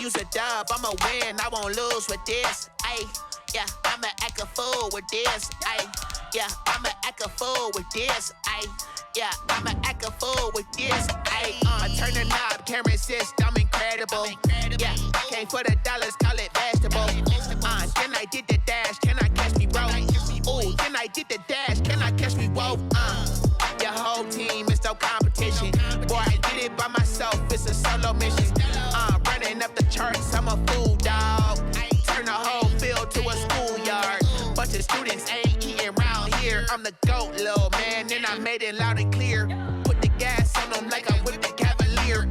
use a dub, I'ma win, I won't lose with this. Ayy, yeah, I'ma act a fool with this. Ayy, yeah, I'ma act a fool with this. Ayy, yeah, I'ma act a fool with this. Ayy, turn the knob, camera assist, I'm incredible. Yeah, came for the dollars, call it vegetable. Then I did the dash, can I catch me, bro? Ooh, then I did the dash, can I catch me, whoa? Your whole team is no competition. Boy, I did it by myself, it's a solo mission. Running up the charts, I'm a fool, dog. Turn the whole field to a schoolyard. Bunch of students ain't eating round here. I'm the GOAT, little man, and I made it loud and clear. Put the gas on them like I'm with the Cavalier.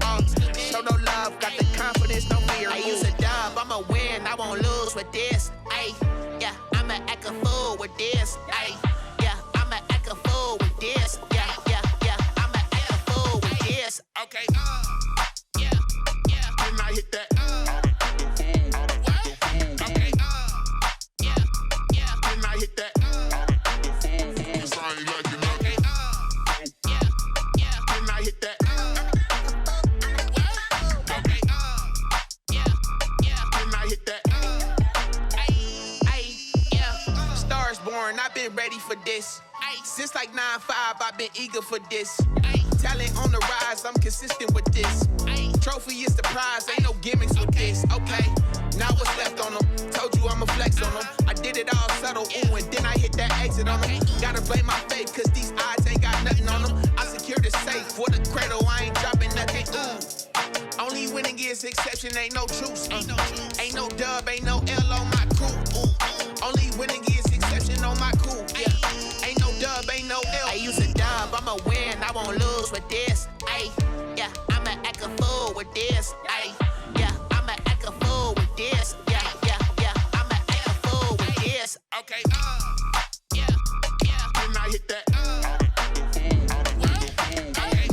Show no love, got the confidence, no fear. I use a dub, I'ma win, I won't lose with this. Ayy, yeah, I'ma act a fool with this. Ayy, yeah, I'ma act a fool with this. Yeah, I'ma act a fool with this. Okay, yeah, can I hit that? Okay, yeah, can I hit that? Cause I ain't like it. Okay, yeah, can I hit that? Okay, yeah, can I hit that? Yeah, stars born, I've been ready for this. Since like 9-5, I've been eager for this. Talent on the rise, I'm consistent with this. Trophy is the prize, ain't no gimmicks with this. Okay, now what's left on them? Told you I'ma flex on them. I did it all subtle, ooh, and then I hit that exit on them. Gotta blame my faith, cause these odds ain't got nothing on them. I secure the safe for the cradle, I ain't dropping nothing, ooh. Only winning is exception, ain't no truce. Ain't no dub, ain't no L on my crew. Ooh. Only winning is exception on my crew. Yeah, ain't no dub, ain't no L. I use a dub, I'ma win, I won't lose with this. Ayy, yeah, I'ma act a fool with this. Ayy, yeah, I'ma act a fool with this. Yeah, I'ma act a fool with this. Okay, yeah, can I hit that? Okay,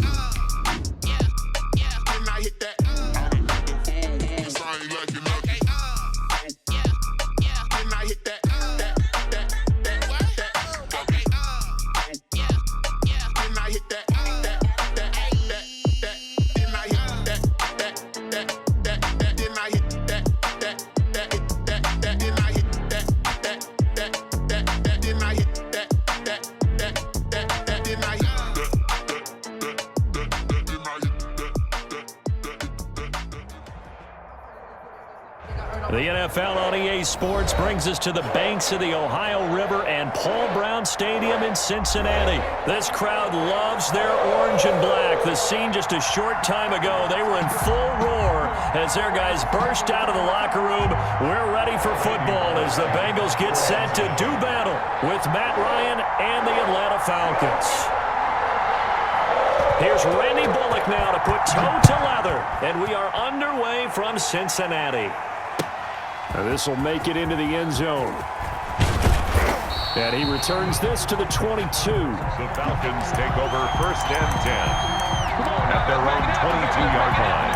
yeah, can I hit that? Cause I ain't like it. Okay, yeah, can I hit that? Okay, yeah, can I hit that? The NFL on EA Sports brings us to the banks of the Ohio River and Paul Brown Stadium in Cincinnati. This crowd loves their orange and black. The scene just a short time ago, they were in full roar as their guys burst out of the locker room. We're ready for football as the Bengals get set to do battle with Matt Ryan and the Atlanta Falcons. Here's Randy Bullock now to put toe to leather, and we are underway from Cincinnati. This will make it into the end zone. And he returns this to the 22. The Falcons take over 1st and 10 at their own 22-yard line.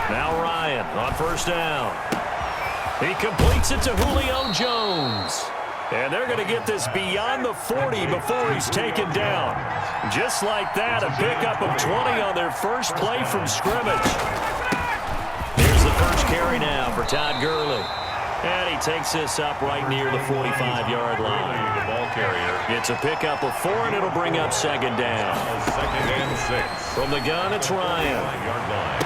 Now Ryan on 1st down. He completes it to Julio Jones. And they're going to get this beyond the 40 before he's taken down. Just like that, a pickup of 20 on their first play from scrimmage. Here's the first carry now for Todd Gurley. And he takes this up right near the 45-yard line. The ball carrier. It's a pickup of 4, and it'll bring up 2nd down. 2nd and 6. From the gun, it's Ryan. 9-yard line.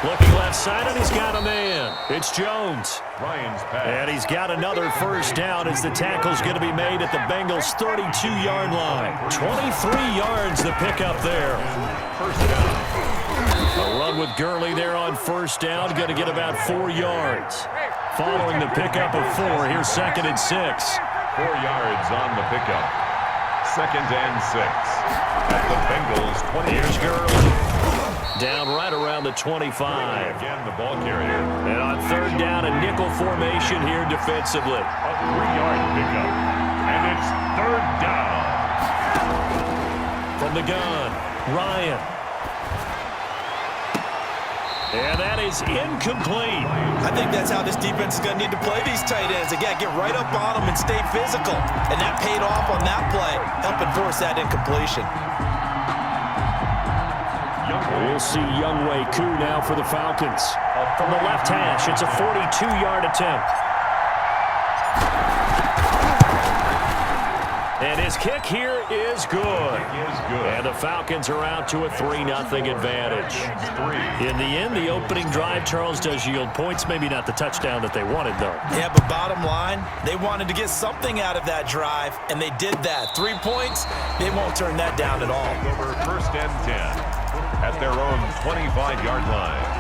Looking left side, and he's got a man. It's Jones. Ryan's pass. And he's got another first down as the tackle's going to be made at the Bengals' 32-yard line. 23 yards the pickup there. 1st down. A run with Gurley there on 1st down, going to get about 4 yards. Following the pickup of 4, here's 2nd and 6. 4 yards on the pickup. 2nd and 6 at the Bengals' 20. Here's Gurley. down right around the 25. Again, the ball carrier. And on third down, a nickel formation here defensively. A 3-yard pickup. And it's third down. From the gun, Ryan. And that is incomplete. I think that's how this defense is going to need to play these tight ends. Again, get right up on them and stay physical. And that paid off on that play, helping force that incompletion. We'll see Younghoe Koo now for the Falcons. From the left hash, it's a 42-yard attempt. And his kick here is good. And the Falcons are out to a 3-0 advantage. In the end, the opening drive, Charles, does yield points. Maybe not the touchdown that they wanted, though. Yeah, but bottom line, they wanted to get something out of that drive, and they did that. 3 points, they won't turn that down at all. Over first and 10 at their own 25-yard line.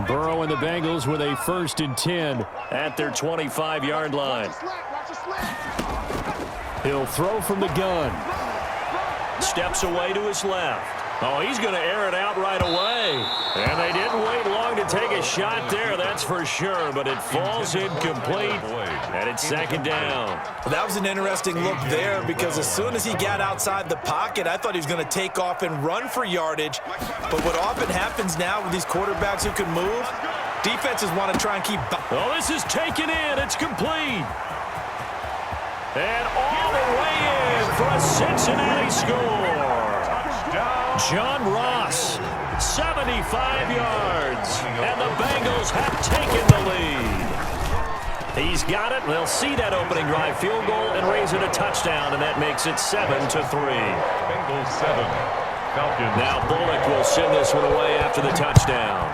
Burrow and the Bengals with a 1st and 10 at their 25-yard line. He'll throw from the gun. Steps away to his left. Oh, he's going to air it out right away. And they didn't wait long to take a shot there, that's for sure. But it falls incomplete, and it's 2nd down. Well, that was an interesting look there because as soon as he got outside the pocket, I thought he was going to take off and run for yardage. But what often happens now with these quarterbacks who can move, defenses want to try and keep... Oh, this is taken in. It's complete. And all the way in for a Cincinnati score. John Ross, 75 yards, and the Bengals have taken the lead. He's got it. They'll see that opening drive field goal and raise it a touchdown, and that makes it 7-3. Bengals 7. Falcons. Now Bullock will send this one away after the touchdown.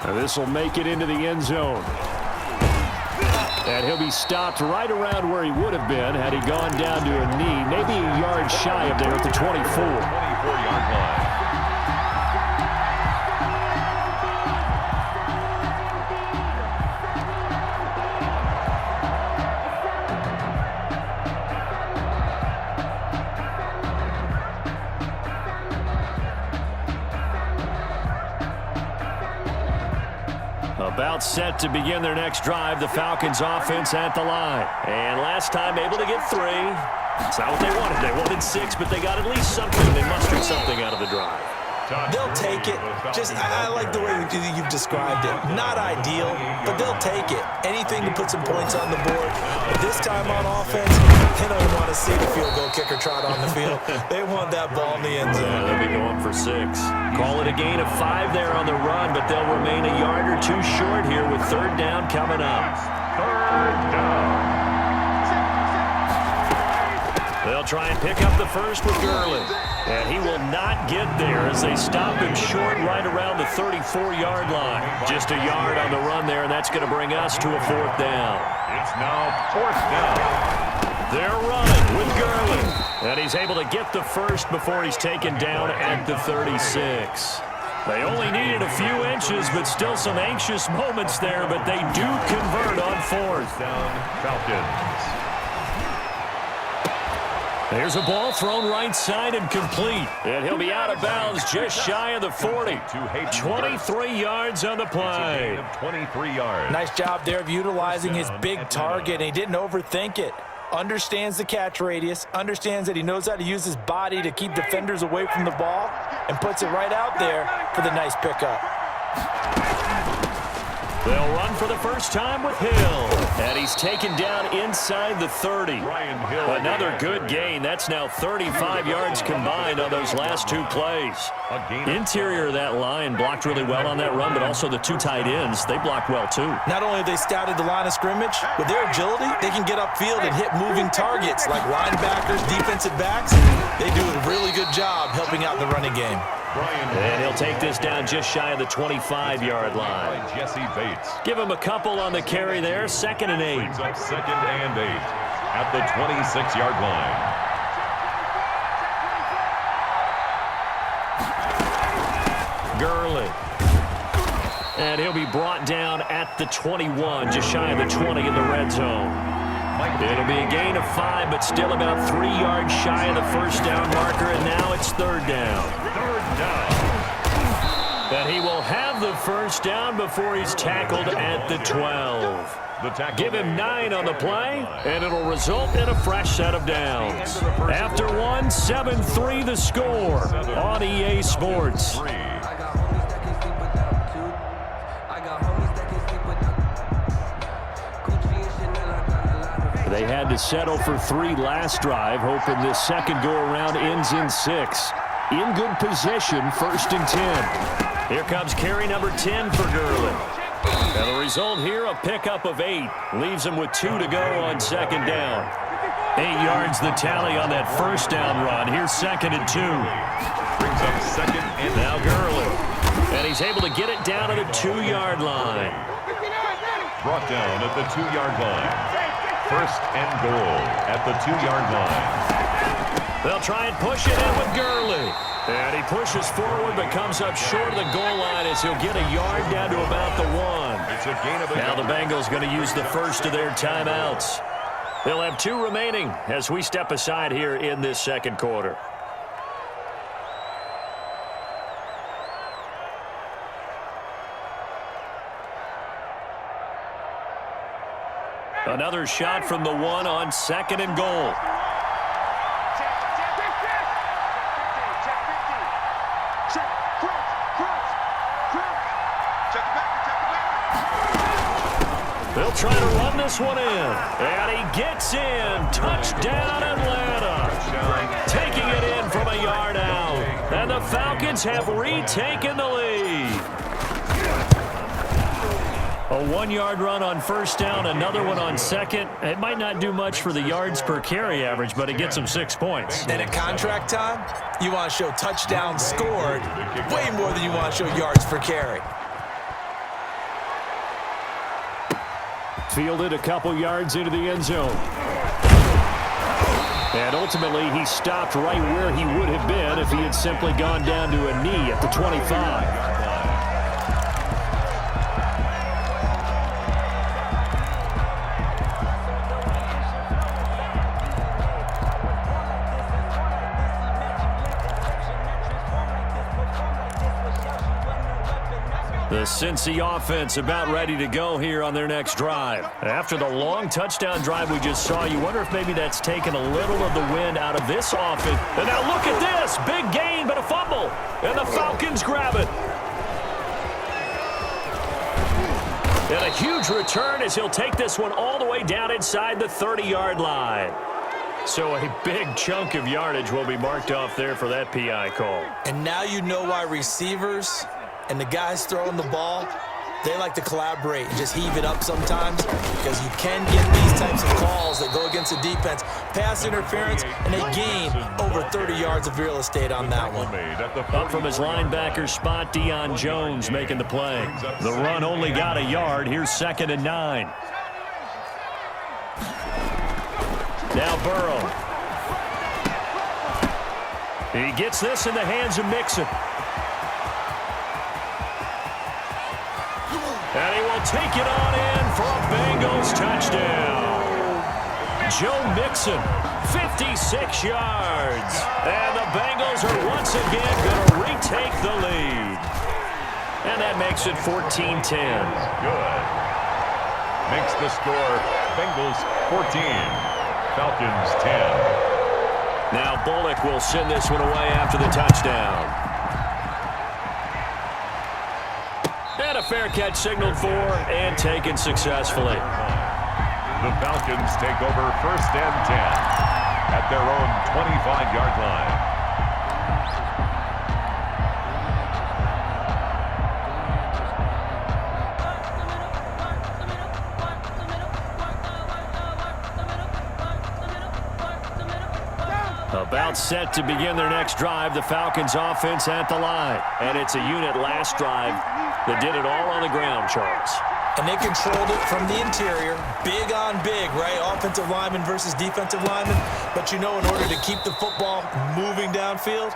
Now this will make it into the end zone. And he'll be stopped right around where he would have been had he gone down to a knee, maybe a yard shy of there at the 24. 24-yard line. About set to begin their next drive, the Falcons offense at the line. And last time able to get 3. It's not what they wanted. They wanted 6, but they got at least something. They mustered something out of the drive. They'll take it. I like the way you've described it. Not ideal, but they'll take it. Anything to put some points on the board. But this time on offense, they don't want to see the field goal kicker trot on the field. They want that ball in the end zone. They'll be going for 6. Call it a gain of 5 there on the run, but they'll remain a yard or 2 short here with 3rd down coming up. 3rd down. They'll try and pick up the first with Gurley. And he will not get there as they stop him short right around the 34-yard line. Just a yard on the run there, and that's going to bring us to a 4th down. It's now 4th down. They're running with Gurley. And he's able to get the first before he's taken down at the 36. They only needed a few inches, but still some anxious moments there, but they do convert on 4th. Down Falcons. There's a ball thrown right side and complete. And he'll be out of bounds just shy of the 40. 23 yards on the play. 23 yards. Nice job there of utilizing his big target. And he didn't overthink it. Understands the catch radius. Understands that he knows how to use his body to keep defenders away from the ball. And puts it right out there for the nice pickup. They'll run for the first time with Hill. And he's taken down inside the 30. Another good gain. That's now 35 yards combined on those last two plays. Interior of that line blocked really well on that run, but also the two tight ends, they blocked well too. Not only have they scouted the line of scrimmage, with their agility, they can get upfield and hit moving targets like linebackers, defensive backs. They do a really good job helping out the running game. And he'll take this down just shy of the 25-yard line. Jesse Bates. Give him a couple on the carry there. 2nd and 8. Brings up 2nd and 8 at the 26-yard line. Gurley. And he'll be brought down at the 21, just shy of the 20 in the red zone. It'll be a gain of 5, but still about 3 yards shy of the first down marker, and now it's 3rd down. And he will have the first down before he's tackled at the 12. Give him 9 on the play, and it'll result in a fresh set of downs. After one, 7-3 the score on EA Sports. They had to settle for 3 last drive, hoping this second go-around ends in 6. In good position, 1st and 10. Here comes carry number 10 for Gurley. And the result here, a pickup of 8. Leaves him with 2 to go on 2nd down. 8 yards the tally on that first down run. Here's 2nd and 2. Brings up 2nd and now Gurley. And he's able to get it down to the 2-yard line. Brought down at the 2-yard line. 1st and goal at the 2-yard line. They'll try and push it in with Gurley. And he pushes forward but comes up short of the goal line as he'll get a yard down to about the 1. It's a gain of a now the Bengals going to use the first of their timeouts. They'll have 2 remaining as we step aside here in this second quarter. Another shot from the 1 on 2nd and goal. They'll try to run this one in. And he gets in. Touchdown, Atlanta. Taking it in from a yard out. And the Falcons have retaken the lead. A 1-yard run on 1st down, another one on 2nd. It might not do much for the yards per carry average, but it gets them 6 points. And at contract time, you want to show touchdowns scored way more than you want to show yards per carry. Fielded a couple yards into the end zone. And ultimately, he stopped right where he would have been if he had simply gone down to a knee at the 25. The Cincy offense about ready to go here on their next drive. After the long touchdown drive we just saw, you wonder if maybe that's taken a little of the wind out of this offense. And now look at this. Big gain, but a fumble. And the Falcons grab it. And a huge return as he'll take this one all the way down inside the 30-yard line. So a big chunk of yardage will be marked off there for that PI call. And now you know why receivers and the guys throwing the ball, they like to collaborate and just heave it up sometimes, because you can get these types of calls that go against the defense. Pass interference, and they gain over 30 yards of real estate on that one. Up from his linebacker spot, Deion Jones making the play. The run only got a yard. Here's 2nd and 9. Now Burrow. He gets this in the hands of Mixon. And he will take it on in for a Bengals touchdown. Joe Mixon, 56 yards. And the Bengals are once again going to retake the lead. And that makes it 14-10. Good. Makes the score Bengals 14, Falcons 10. Now Bullock will send this one away after the touchdown. And a fair catch signaled for and taken successfully. The Falcons take over 1st and 10 at their own 25-yard line. About set to begin their next drive, the Falcons offense at the line. And it's a unit last drive that did it all on the ground, Charles. And they controlled it from the interior, big on big, right? Offensive lineman versus defensive lineman. But you know, in order to keep the football moving downfield,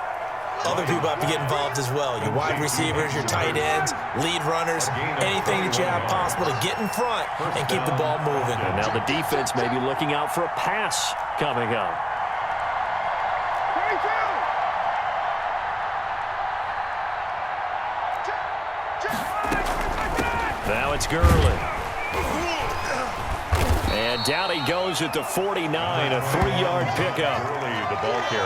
other people have to get involved as well. Your wide receivers, your tight ends, lead runners, anything that you have possible to get in front and keep the ball moving. And now the defense may be looking out for a pass coming up. Now it's Gurley. And down he goes at the 49, a 3-yard pickup.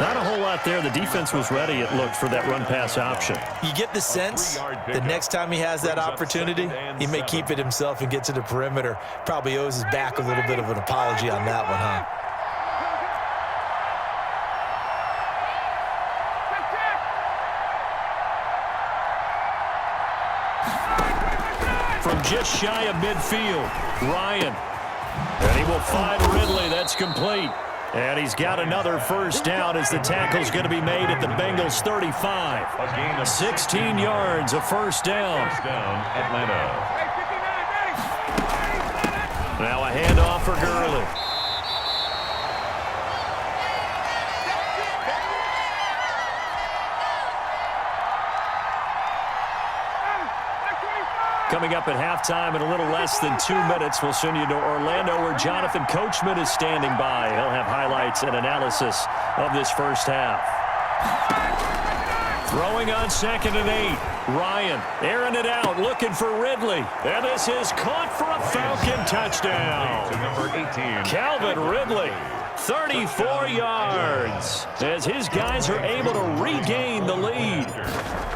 Not a whole lot there. The defense was ready, it looked, for that run-pass option. You get the sense that next time he has that opportunity, he may keep it himself and get to the perimeter. Probably owes his back a little bit of an apology on that one, huh? From just shy of midfield, Ryan. And he will find Ridley. That's complete. And he's got another first down as the tackle's going to be made at the Bengals 35. 16 yards, a first down. Atlanta. Now a handoff for Gurley. Coming up at halftime in a little less than 2 minutes, we'll send you to Orlando where Jonathan Coachman is standing by. He'll have highlights and analysis of this first half. Throwing on 2nd and 8. Ryan airing it out, looking for Ridley. And this is caught for a Falcon touchdown. To number 18. Calvin Ridley, 34 yards, as his guys are able to regain the lead.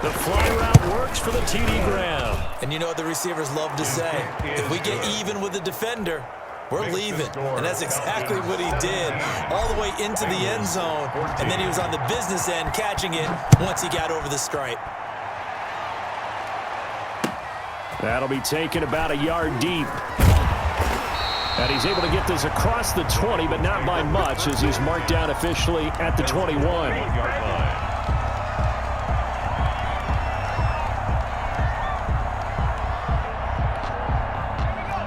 The fly route works for the TD Graham. And you know what the receivers love to say? If we get even with the defender, we're leaving. And that's exactly what he did, all the way into the end zone. And then he was on the business end catching it once he got over the stripe. That'll be taken about a yard deep. And he's able to get this across the 20, but not by much, as he's marked down officially at the 21.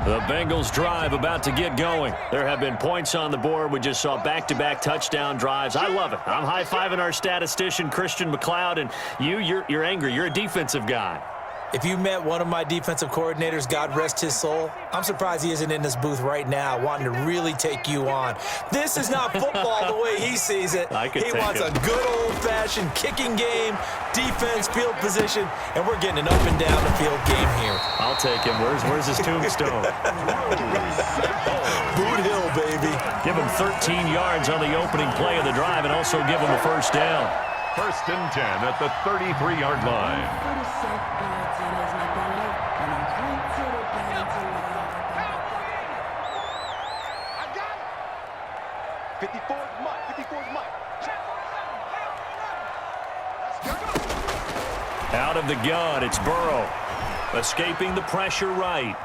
The Bengals drive about to get going. There have been points on the board. We just saw back-to-back touchdown drives. I love it. I'm high-fiving our statistician, Christian McLeod, and you're angry. You're a defensive guy. If you met one of my defensive coordinators, God rest his soul, I'm surprised he isn't in this booth right now wanting to really take you on. This is not football the way he sees it. He wants a good old-fashioned kicking game, defense, field position, and we're getting an up-and-down-the-field game here. I'll take him. Where's his tombstone? Boot Hill, baby. Give him 13 yards on the opening play of the drive and also give him a first down. 1st and 10 at the 33-yard line. Out of the gun, it's Burrow. Escaping the pressure right.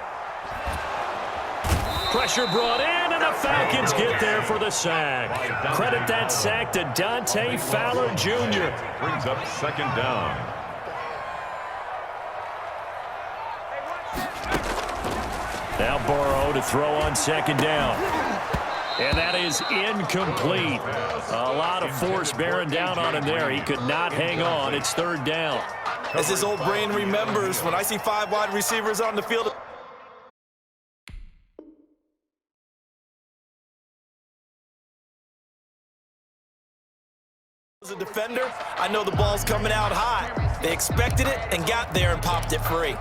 Pressure brought in, and the Falcons get there for the sack. Credit that sack to Dante Fowler Jr. Brings up 2nd down. Now Burrow to throw on 2nd down. And that is incomplete. A lot of force bearing down on him there. He could not hang on. It's 3rd down. As his old brain remembers, when I see 5 wide receivers on the field, as a defender, I know the ball's coming out high. They expected it and got there and popped it free.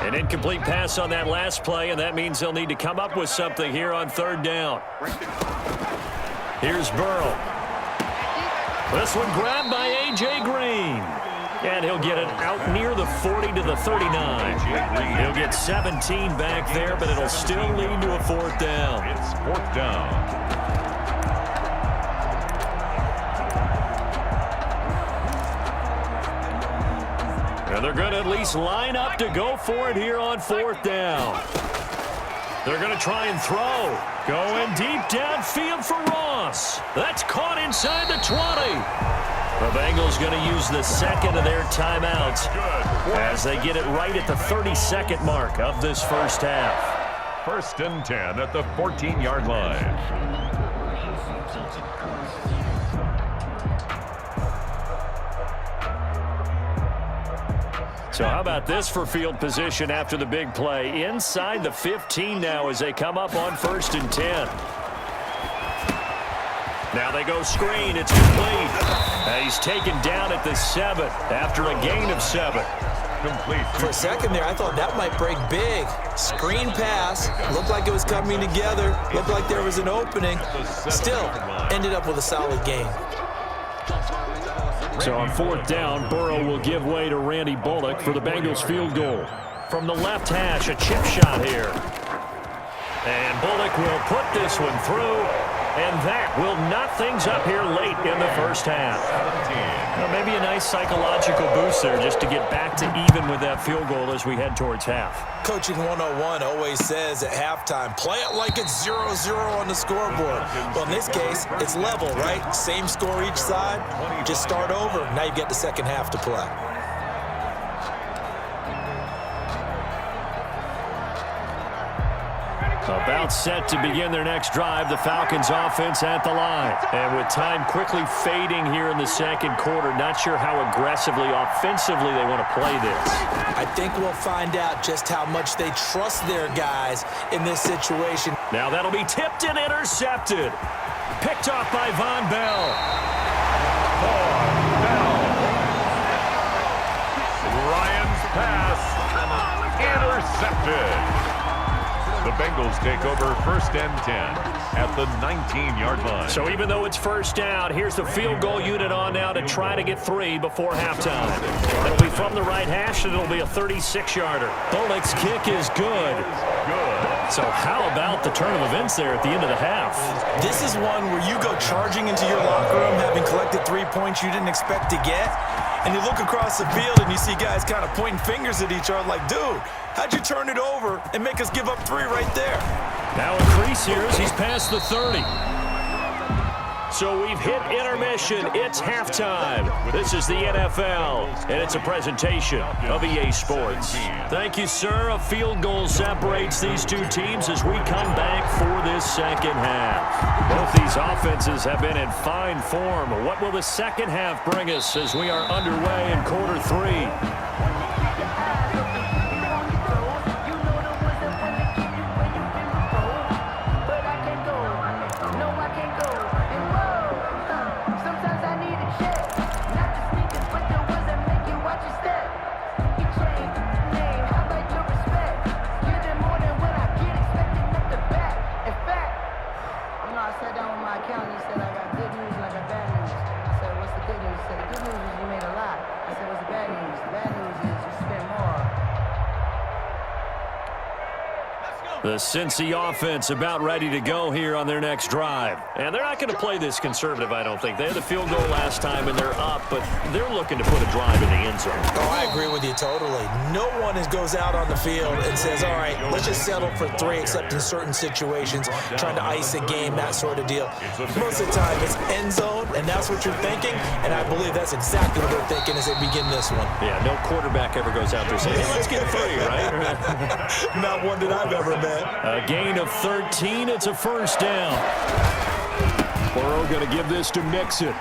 An incomplete pass on that last play, and that means they'll need to come up with something here on 3rd down. Here's Burrow. This one grabbed by A.J. Green. And he'll get it out near the 40 to the 39. He'll get 17 back there, but it'll still lead to a 4th down. It's 4th down. And they're going to at least line up to go for it here on 4th down. They're going to try and throw. Going deep downfield for Ross. That's caught inside the 20. The Bengals going to use the second of their timeouts as they get it right at the 32nd mark of this first half. 1st and 10 at the 14-yard line. So how about this for field position after the big play? Inside the 15 now as they come up on 1st and 10. Now they go screen. It's complete. He's taken down at the 7 after a gain of 7. Complete. For a second there, I thought that might break big. Screen pass. Looked like it was coming together. Looked like there was an opening. Still ended up with a solid gain. So on 4th down, Burrow will give way to Randy Bullock for the Bengals field goal. From the left hash, a chip shot here. And Bullock will put this one through. And that will knot things up here late in the first half. Well, maybe a nice psychological boost there just to get back to even with that field goal as we head towards half. Coaching 101 always says at halftime, play it like it's 0-0 on the scoreboard. Well, in this case, it's level, right? Same score each side. Just start over. Now you get the second half to play. About set to begin their next drive, the Falcons offense at the line. And with time quickly fading here in the second quarter, not sure how aggressively, offensively they want to play this. I think we'll find out just how much they trust their guys in this situation. Now that'll be tipped and intercepted. Picked off by Von Bell. Ryan's pass intercepted. The Bengals take over 1st and 10 at the 19-yard line. So even though it's 1st down, here's the field goal unit on now to try to get 3 before halftime. It'll be from the right hash, and it'll be a 36-yarder. Bullock's kick is good. So how about the turn of events there at the end of the half? This is one where you go charging into your locker room having collected 3 points you didn't expect to get. And you look across the field and you see guys kind of pointing fingers at each other like, dude, how'd you turn it over and make us give up 3 right there? Now increase here as he's past the 30. So we've hit intermission. It's halftime. This is the NFL, and it's a presentation of EA Sports. Thank you, sir. A field goal separates these two teams as we come back for this second half. Both these offenses have been in fine form. What will the second half bring us as we are underway in quarter 3? The Cincy offense about ready to go here on their next drive. And they're not going to play this conservative, I don't think. They had the field goal last time, and they're up, but they're looking to put a drive in the end zone. Oh, I agree with you totally. No one goes out on the field and says, all right, let's just settle for 3, except in certain situations, trying to ice a game, that sort of deal. Most of the time, it's end zone, and that's what you're thinking, and I believe that's exactly what they're thinking as they begin this one. Yeah, no quarterback ever goes out there saying, hey, let's get 3, right? Not one that I've ever met. A gain of 13. It's a first down. Burrow going to give this to Mixon.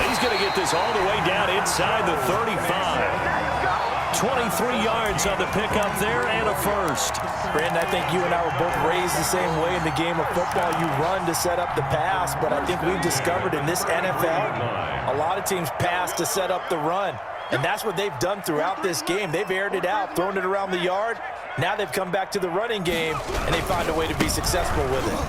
He's going to get this all the way down inside the 35. 23 yards on the pickup there and a first. Brandon, I think you and I were both raised the same way in the game of football. You run to set up the pass, but I think we've discovered in this NFL, a lot of teams pass to set up the run. And that's what they've done throughout this game. They've aired it out, thrown it around the yard. Now they've come back to the running game, and they find a way to be successful with it.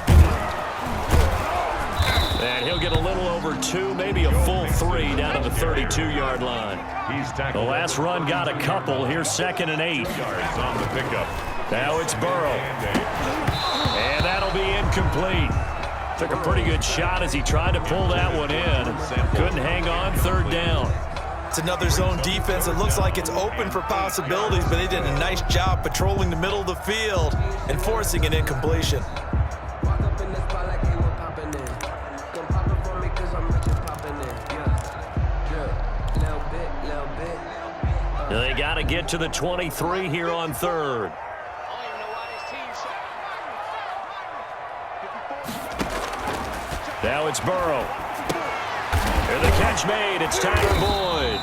And he'll get a little over 2, maybe a full 3 down to the 32-yard line. The last run got a couple. Here's 2nd and 8. Yards on the pickup. Now it's Burrow. And that'll be incomplete. Took a pretty good shot as he tried to pull that one in. Couldn't hang on, 3rd down. It's another zone defense. It looks like it's open for possibilities, but they did a nice job patrolling the middle of the field and forcing an incompletion. They got to get to the 23 here on 3rd. Now it's Burrow. And the catch made. It's Tyler Boyd.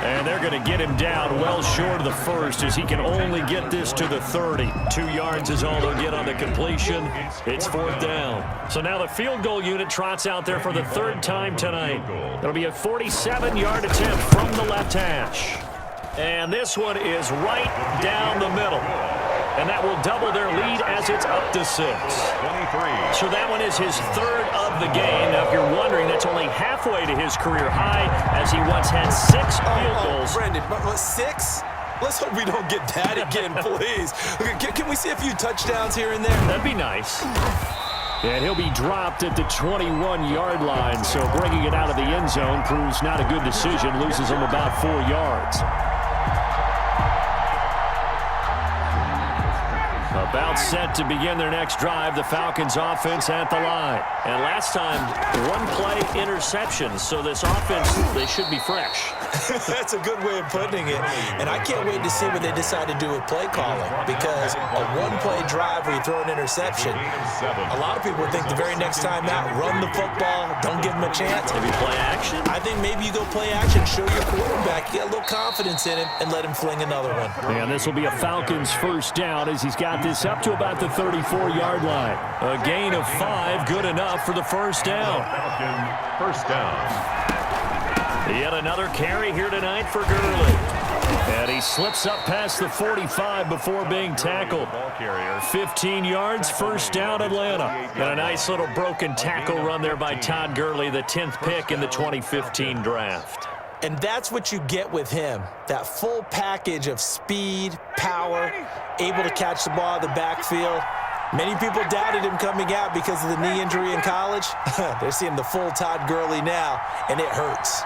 And they're going to get him down well short of the 1st as he can only get this to the 30. 2 yards is all they'll get on the completion. It's 4th down. So now the field goal unit trots out there for the 3rd time tonight. It'll be a 47-yard attempt from the left hash. And this one is right down the middle. And that will double their lead as it's up to 6. 23. So that one is his 3rd of the game. Now, if you're wondering, that's only halfway to his career high as he once had 6 field goals. Brandon, but 6? Let's hope we don't get that again, please. Can we see a few touchdowns here and there? That'd be nice. And he'll be dropped at the 21-yard line. So bringing it out of the end zone proves not a good decision. Loses him about 4 yards. About set to begin their next drive, the Falcons offense at the line. And last time, 1-play interception. So this offense, they should be fresh. That's a good way of putting it. And I can't wait to see what they decide to do with play calling, because a 1-play drive where you throw an interception, a lot of people think the very next time out, run the football, don't give them a chance. Maybe play action? I think maybe you go play action, show your quarterback, get a little confidence in him, and let him fling another one. And this will be a Falcons 1st down as he's got this up to about the 34-yard line. A gain of 5, good enough for the 1st down. Falcons 1st down. Yet another carry here tonight for Gurley. And he slips up past the 45 before being tackled. 15 yards, 1st down Atlanta. And a nice little broken tackle run there by Todd Gurley, the 10th pick in the 2015 draft. And that's what you get with him, that full package of speed, power, able to catch the ball out of the backfield. Many people doubted him coming out because of the knee injury in college. They're seeing the full Todd Gurley now, and it hurts.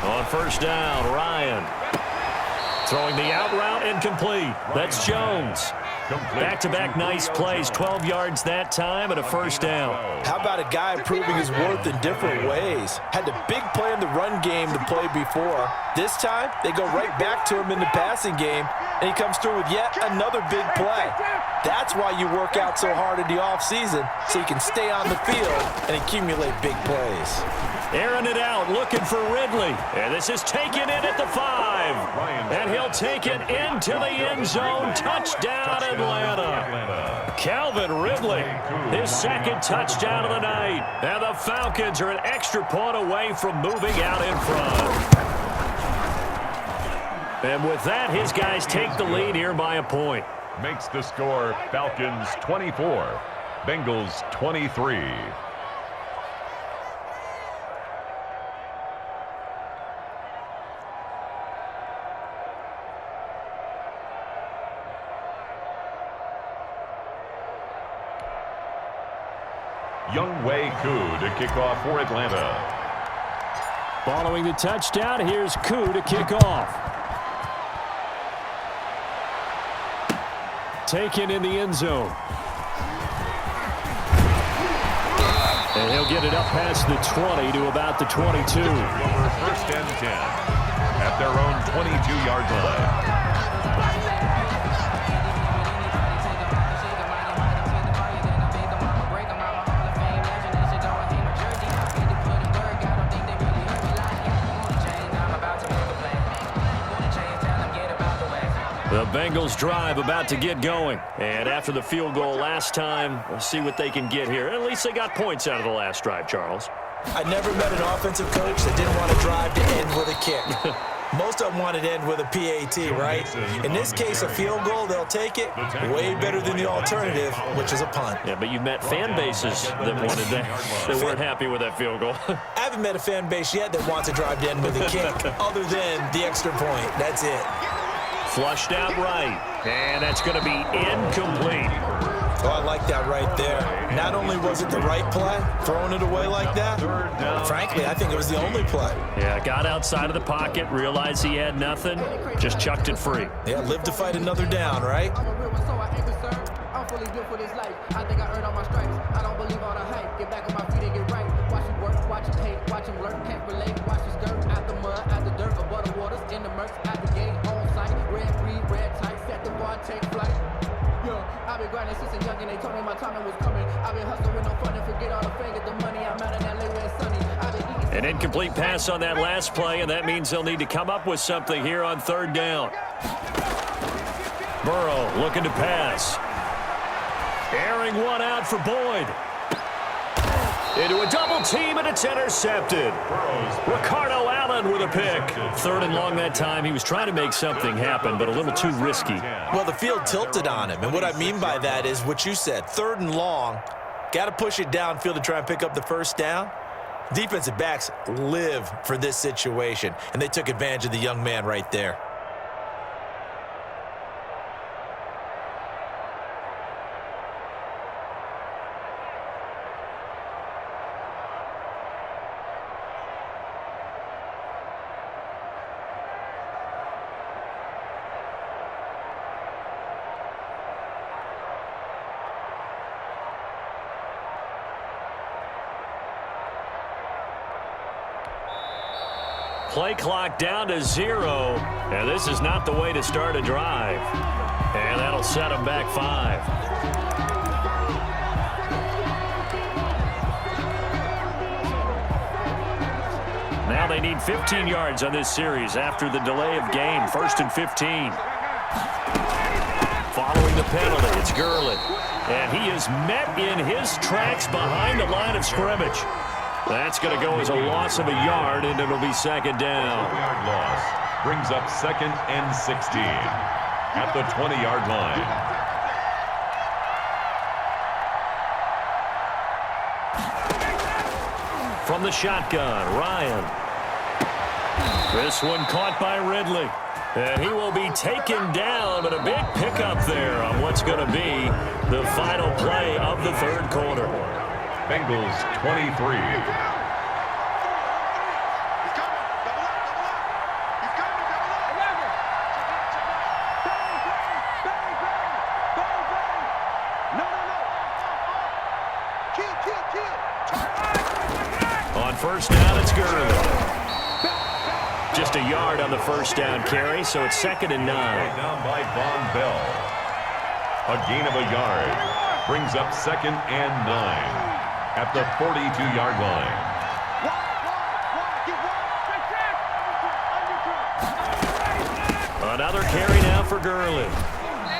On 1st down, Ryan. Throwing the out route incomplete. That's Jones. Back-to-back nice plays, 12 yards that time and a 1st down. How about a guy proving his worth in different ways? Had the big play in the run game to play before. This time, they go right back to him in the passing game, and he comes through with yet another big play. That's why you work out so hard in the offseason, so you can stay on the field and accumulate big plays. Airing it out, looking for Ridley. And this is taken in at the 5. And he'll take it into the end zone. Touchdown, Atlanta. Calvin Ridley, his 2nd touchdown of the night. And the Falcons are an extra point away from moving out in front. And with that, his guys take the lead here by a point. Makes the score Falcons 24, Bengals 23. Younghoe Koo to kick off for Atlanta. Following the touchdown, here's Koo to kick off. Taken in the end zone. And he'll get it up past the 20 to about the 22. Over 1st and 10 at their own 22-yard line. The Bengals drive about to get going. And after the field goal last time, we'll see what they can get here. At least they got points out of the last drive, Charles. I never met an offensive coach that didn't want to drive to end with a kick. Most most of them want it to end with a PAT, right? In this case, a field goal, they'll take it. Way better than the alternative, which is a punt. Yeah, but you've met fan bases that wanted that. They weren't happy with that field goal. I haven't met a fan base yet that wants to drive to end with a kick other than the extra point. That's it. Flushed out right, and that's going to be incomplete. Oh, I like that right there. Not only was it the right play, throwing it away like that, frankly, I think it was the only play. Yeah, got outside of the pocket, realized he had nothing, just chucked it free. Yeah, live to fight another down, right? I'm fully built for this life. I think I earned all my stripes. I don't believe all the hype. Get back on my feet and get right. Watch him work, watch him hate, watch him lurk, can't relate. Watch him skirt out the mud, out the dirt, above the waters, in the murks, at the gate, on site. Red free, red tight, set the bar, take flight. I've been grinding since a young and they told me my time was coming. I've been hustling with no fun and forget all the fame, get the money. I'm out in LA where it's sunny. I've been eating. An incomplete pass on that last play, and that means they'll need to come up with something here on third down. Burrow looking to pass. Airing one out for Boyd. Into a double team, and it's intercepted. Ricardo Allen with a pick. Third and long that time. He was trying to make something happen, but a little too risky. Well, the field tilted on him, and what I mean by that is what you said. Third and long, got to push it downfield to try and pick up the first down. Defensive backs live for this situation, and they took advantage of the young man right there. Play clock down to 0, and this is not the way to start a drive. And that'll set them back 5. Now they need 15 yards on this series after the delay of game. 1st and 15. Following the penalty, it's Gurley. And he is met in his tracks behind the line of scrimmage. That's going to go as a loss of a yard, and it'll be second down. 2-yard loss brings up 2nd and 16 at the 20-yard line. From the shotgun, Ryan. This one caught by Ridley. And he will be taken down, but a big pickup there on what's going to be the final play of the third quarter. Bengals 23. On first down, it's Gurley. Just a yard on the first down carry, so it's 2nd and 9. Down by Von Bell. A gain of a yard brings up 2nd and 9 at the 42-yard line. Another carry now for Gurley.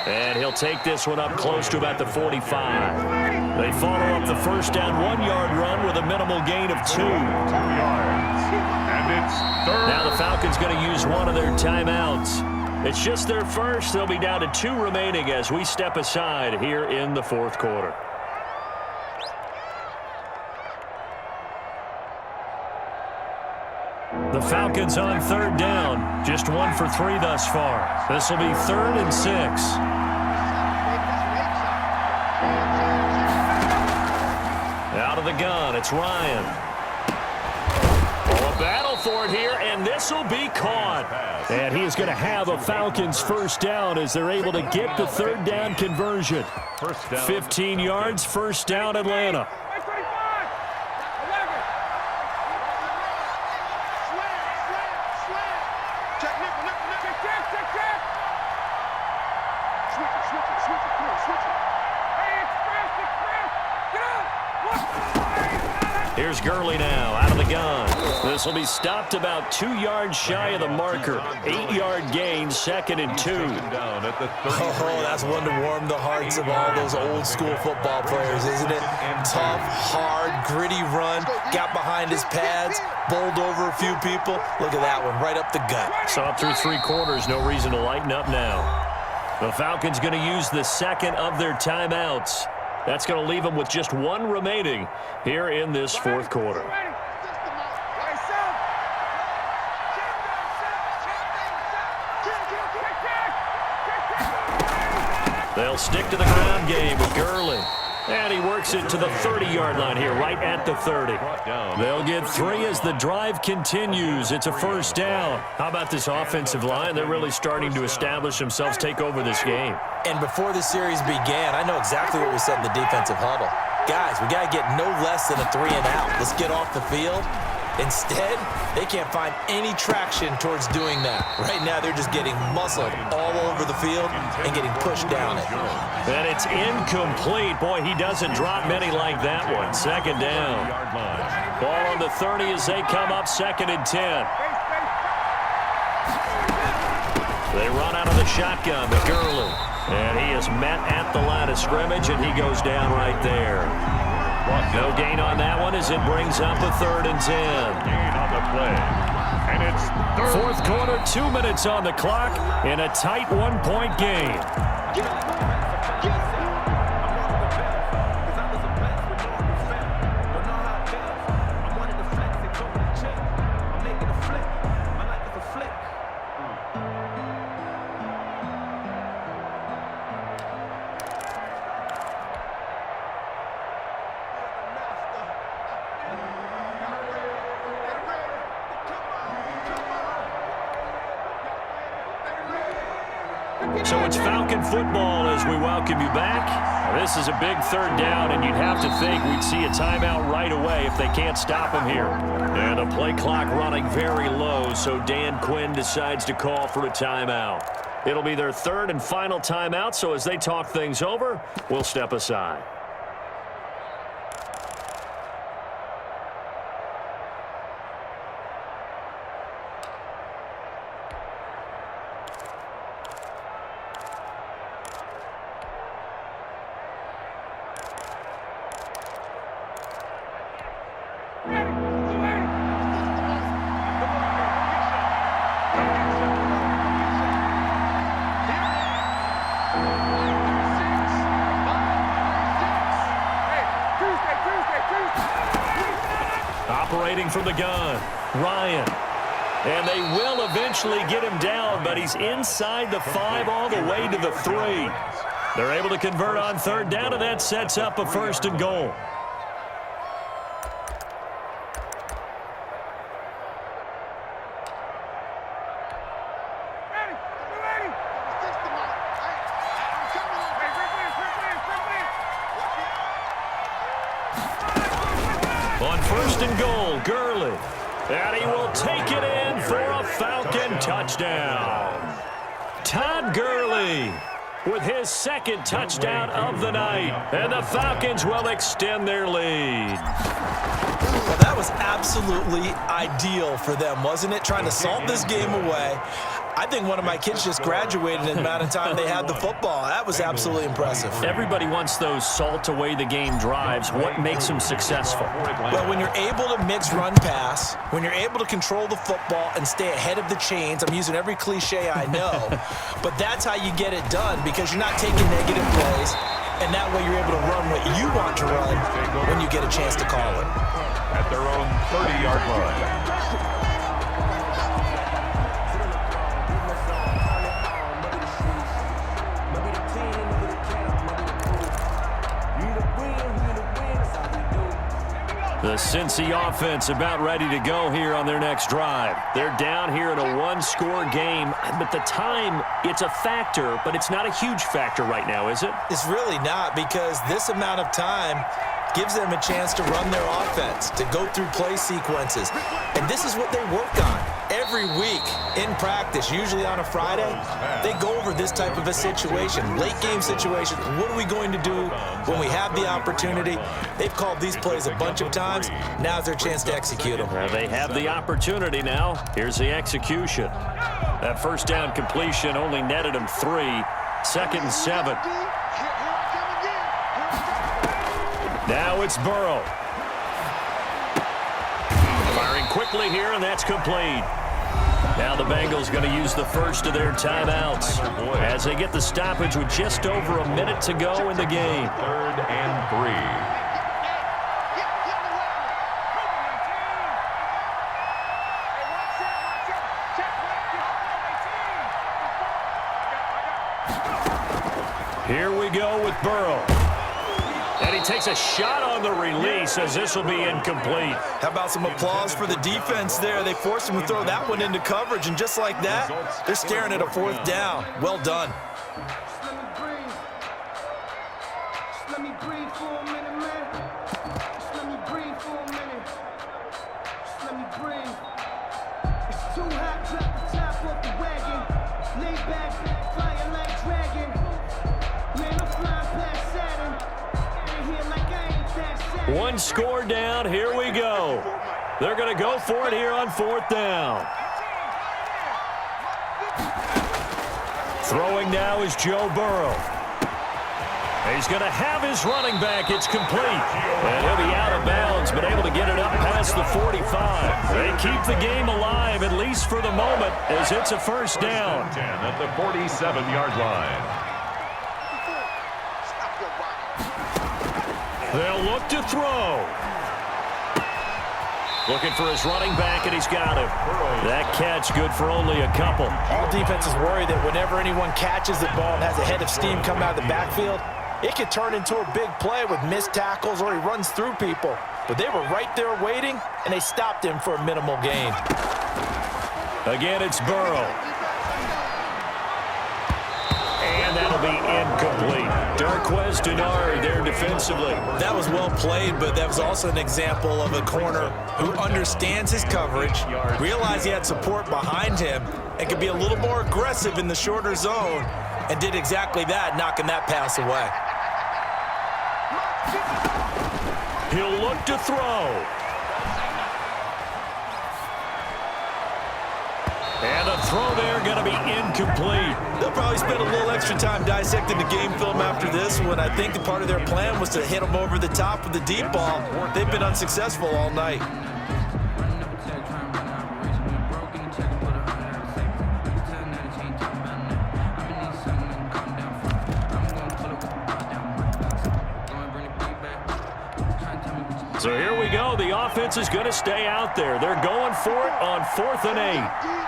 And he'll take this one up close to about the 45. They follow up the first down 1-yard run with a minimal gain of 2. 2 yards. And it's third. Now the Falcons going to use one of their timeouts. It's just their first. They'll be down to 2 remaining as we step aside here in the fourth quarter. The Falcons on third down. Just 1 for 3 thus far. This will be 3rd and 6. Out of the gun, it's Ryan. Oh, a battle for it here, and this will be caught. And he is going to have a Falcons first down as they're able to get the third down conversion. 15 yards, first down, Atlanta. Here's Gurley now, out of the gun. This will be stopped about 2 yards shy of the marker. 8-yard gain, 2nd and 2. Oh, that's one to warm the hearts of all those old school football players, isn't it? Tough, hard, gritty run, got behind his pads, bowled over a few people. Look at that one, right up the gut. Saw it through 3 quarters, no reason to lighten up now. The Falcons going to use the second of their timeouts. That's going to leave them with just 1 remaining here in this 4th quarter. They'll stick to the ground game with Gurley. And he works it to the 30-yard line here, right at the 30. They'll get 3 as the drive continues. It's a first down. How about this offensive line? They're really starting to establish themselves, take over this game. And before the series began, I know exactly what we said in the defensive huddle. Guys, we got to get no less than a 3 and out. Let's get off the field. Instead, they can't find any traction towards doing that. Right now, they're just getting muscled all over the field and getting pushed down it. And it's incomplete. Boy, he doesn't drop many like that one. 2nd down. Ball on the 30 as they come up 2nd and 10. They run out of the shotgun to Gurley. And he is met at the line of scrimmage, and he goes down right there. No gain on that one as it brings up a 3rd and 10. Gain on the play. And it's 4th quarter, 2 minutes on the clock in a tight 1-point game. So it's Falcon football as we welcome you back. This is a big 3rd down, and you'd have to think we'd see a timeout right away if they can't stop them here. And a play clock running very low, so Dan Quinn decides to call for a timeout. It'll be their 3rd and final timeout, so as they talk things over, we'll step aside. Operating from the gun, Ryan. And they will eventually get him down, but he's inside the 5 all the way to the 3. They're able to convert on 3rd down, and that sets up a 1st and goal. On 1st and goal, Gurley. And he will take it in for a Falcon touchdown. Todd Gurley with his 2nd touchdown of the night. And the Falcons will extend their lead. Well, that was absolutely ideal for them, wasn't it? Trying to salt this game away. I think one of my kids just graduated in the amount of time they had the football. That was absolutely impressive. Everybody wants those salt-away-the-game drives. What makes them successful? Well, when you're able to mix run-pass, when you're able to control the football and stay ahead of the chains, I'm using every cliche I know, but that's how you get it done because you're not taking negative plays, and that way you're able to run what you want to run when you get a chance to call it. At their own 30-yard line. The Cincy offense about ready to go here on their next drive. They're down here in a 1-score game, but the time, it's a factor, but it's not a huge factor right now, is it? It's really not because this amount of time gives them a chance to run their offense, to go through play sequences. And this is what they work on Every week in practice, usually on a Friday, they go over this type of a situation, late game situation. What are we going to do when we have the opportunity? They've called these plays a bunch of times. Now's their chance to execute them. They have the opportunity now. Here's the execution. That first down completion only netted him 3. 2nd and 7. Now it's Burrow. Firing quickly here, and that's complete. Now the Bengals going to use the first of their timeouts as they get the stoppage with just over a minute to go in the game. 3rd and 3. Here we go with Burrow. And he takes a shot on the release as this will be incomplete. How about some applause for the defense there? They forced him to throw that one into coverage, and just like that, they're staring at a 4th down. Well done. Let me breathe for a minute, man. Just let me breathe for a minute. Just let me breathe. It's too hot, drop the top off the wagon. Lay back, flying like dragon. Man, I'm flying past Saturn. And here like I ain't that sad. One score down. Here we go. They're going to go for it here on 4th down. Throwing now is Joe Burrow. He's going to have his running back. It's complete. And he'll be out of bounds, but able to get it up past the 45. They keep the game alive, at least for the moment, as it's a first down. 10 at the 47-yard line. They'll look to throw. Looking for his running back, and he's got him. That catch good for only a couple. All defenses worry that whenever anyone catches the ball and has a head of steam coming out of the backfield, it could turn into a big play with missed tackles or he runs through people. But they were right there waiting, and they stopped him for a minimal gain. Again, it's Burrow. And that'll be incomplete. Darquez Denard there defensively. That was well played, but that was also an example of a corner who understands his coverage, realized he had support behind him, and could be a little more aggressive in the shorter zone, and did exactly that, knocking that pass away. He'll look to throw. And a throw there going to be incomplete. They'll probably spend a little extra time dissecting the game film after this one. I think the part of their plan was to hit them over the top with the deep ball. They've been unsuccessful all night. So here we go. The offense is going to stay out there. They're going for it on 4th and 8.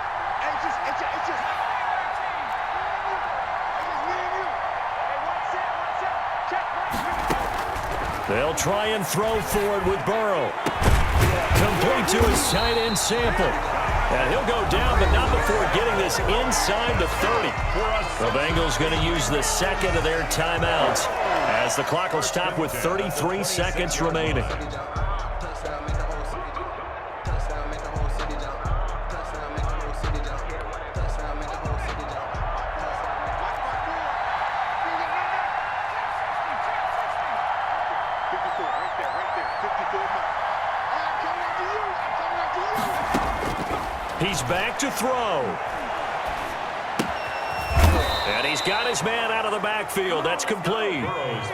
They'll try and throw forward with Burrow. Complete to his tight end Sample. And he'll go down, but not before getting this inside the 30. The Bengals going to use the second of their timeouts as the clock will stop with 33 seconds remaining. He's back to throw. And he's got his man out of the backfield. That's complete.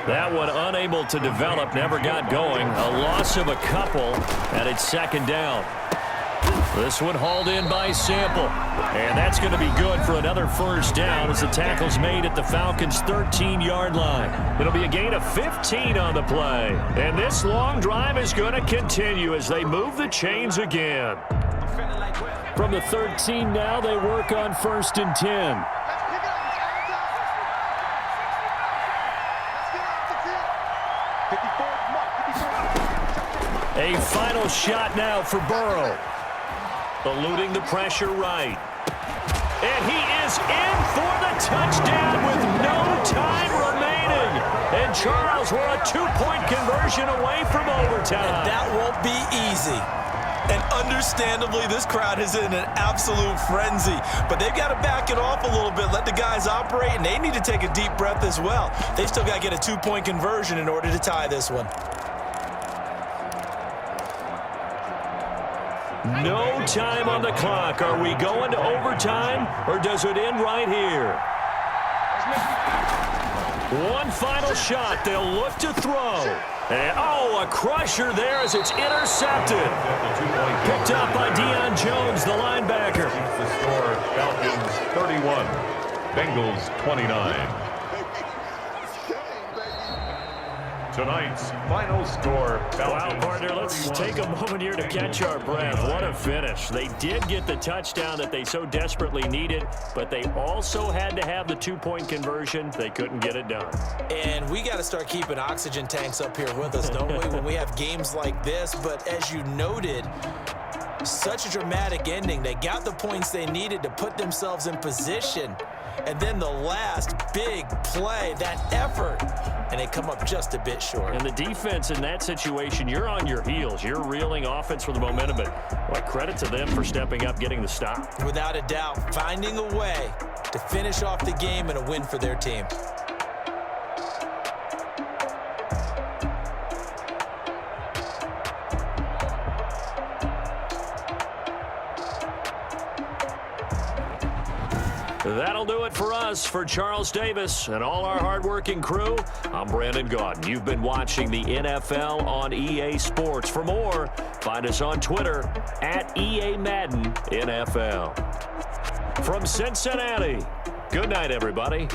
That one unable to develop, never got going. A loss of a couple, and it's 2nd down. This one hauled in by Sample. And that's going to be good for another first down as the tackle's made at the Falcons' 13-yard line. It'll be a gain of 15 on the play. And this long drive is going to continue as they move the chains again. From the 13 now, they work on 1st and 10. A final shot now for Burrow. Eluding the pressure right. And he is in for the touchdown with no time remaining. And Charles, we're a 2-point conversion away from overtime. And that won't be easy. And understandably, this crowd is in an absolute frenzy. But they've got to back it off a little bit, let the guys operate, and they need to take a deep breath as well. They've still got to get a 2-point conversion in order to tie this one. No time on the clock. Are we going to overtime, or does it end right here? One final shot. They'll look to throw. And, a crusher there as it's intercepted. Picked up by Deion Jones, the linebacker. The score, Falcons 31, Bengals 29. Tonight's final score, Falcons. Wow, partner, let's take a moment here to catch our breath. What a finish. They did get the touchdown that they so desperately needed, but they also had to have the 2-point conversion. They couldn't get it done. And we got to start keeping oxygen tanks up here with us, don't we, when we have games like this? But as you noted, such a dramatic ending. They got the points they needed to put themselves in position. And then the last big play, that effort, and they come up just a bit short. And the defense in that situation, you're on your heels. You're reeling offense for the momentum, but credit to them for stepping up, getting the stop. Without a doubt, finding a way to finish off the game and a win for their team. That'll do it for us. For Charles Davis and all our hardworking crew, I'm Brandon Gaudin. You've been watching the NFL on EA Sports. For more, find us on Twitter at EA Madden NFL. From Cincinnati, good night, everybody.